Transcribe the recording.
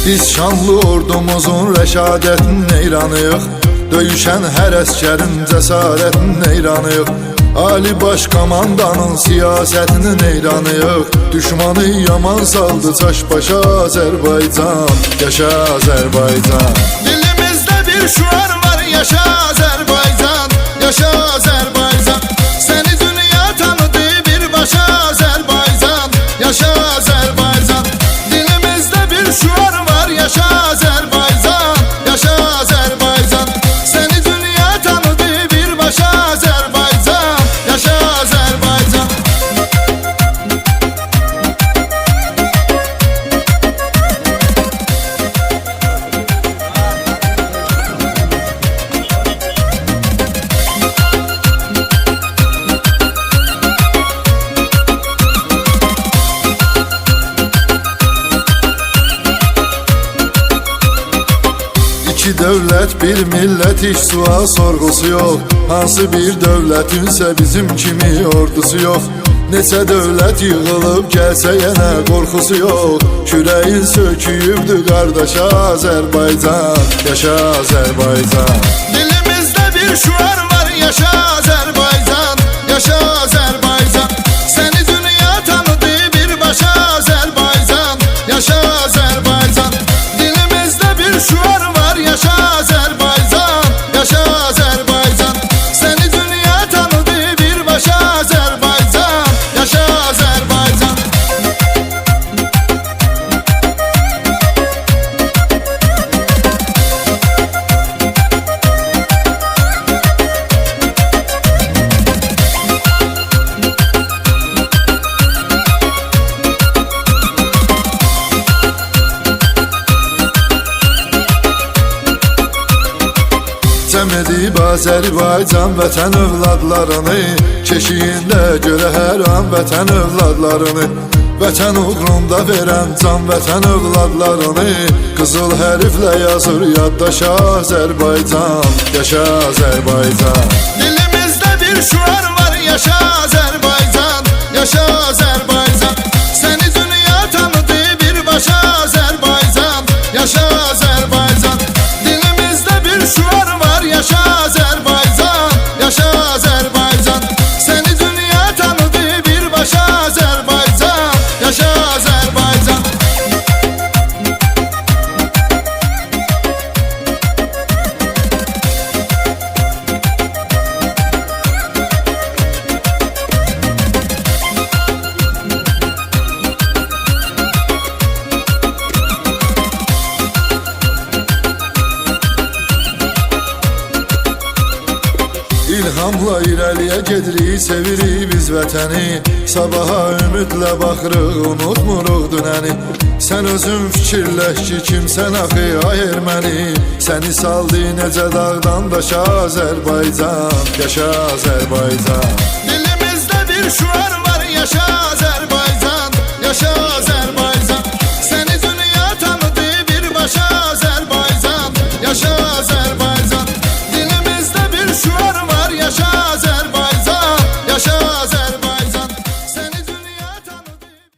Biz şanlı ordumuzun rəşadətin eyranıyıq. Döyüşən hər əskərin cəsarətin eyranıyıq. Ali baş komandanın siyasətinin eyranıyıq. Düşmanı yaman saldı çaş başa Azərbaycan. Yaşa Azərbaycan. Dilimizdə bir şuar var, yaşa Azərbaycan. Yaşa Azərbaycan. Səni dünya tanıdı birbaşa Azərbaycan. Yaşa Azərbaycan. Dilimizdə bir şuar var, yaşa Azərbaycan. Yaşa Azərbaycan. Səni dünya tanıdı birbaşa Azərbaycan. Yaşa Azərbaycan. İki dövlət, bir millət, hiç sual sorğusu yox. Hansı bir dövlətinsə bizim kimi ordusu yox. Neçə dövlət yığılıb gəlsə yenə qorxusu yox. Kürəyin söküyübdü qardaşa Azərbaycan. Yaşa Azərbaycan. Dilimizdə bir şuar var, yaşa Azərbaycan. Yaşa Azərbaycan. Səni dünya tanıdı birbaşa Azərbaycan. Yaşa Azərbaycan. Dilimizdə bir şuar var, yaşa Azərbaycan. Yaşa Azərbaycan. Səni dünya tanıdı birbaşa Azərbaycan. Yaşa Azərbaycan. Cəm edib Azərbaycan vətən övladlarını, keşiyində görə hər an vətən övladlarını. Vətən uğrunda verən can vətən övladlarını, qızıl hərflə yazır yaddaşa Azərbaycan. Yaşa Azərbaycan. Dilimizdə bir şuar var, yaşa Azərbaycan. Yaşa Azərbaycan. Səni dünya tanıdı birbaşa Azərbaycan. Yaşa Azərbaycan. Dilimizdə bir şuar var, yaşa Azərbaycan. Yaşa Azərbaycan. Səni dünya tanıdı birbaşa Azərbaycan. Yaşa Azərbaycan. İlhamla irəliyə gedirik, sevirik biz vətəni. Sabaha ümidlə baxırıq, unutmuruq dünəni. Sən özün fikirləş ki, kimsən axı ay erməni. Səni saldı necə dağdan daşa Azərbaycan. Yaşa Azərbaycan. Dilimizdə bir şuar var, yaşa Azərbaycan. Yaşa Azərbaycan.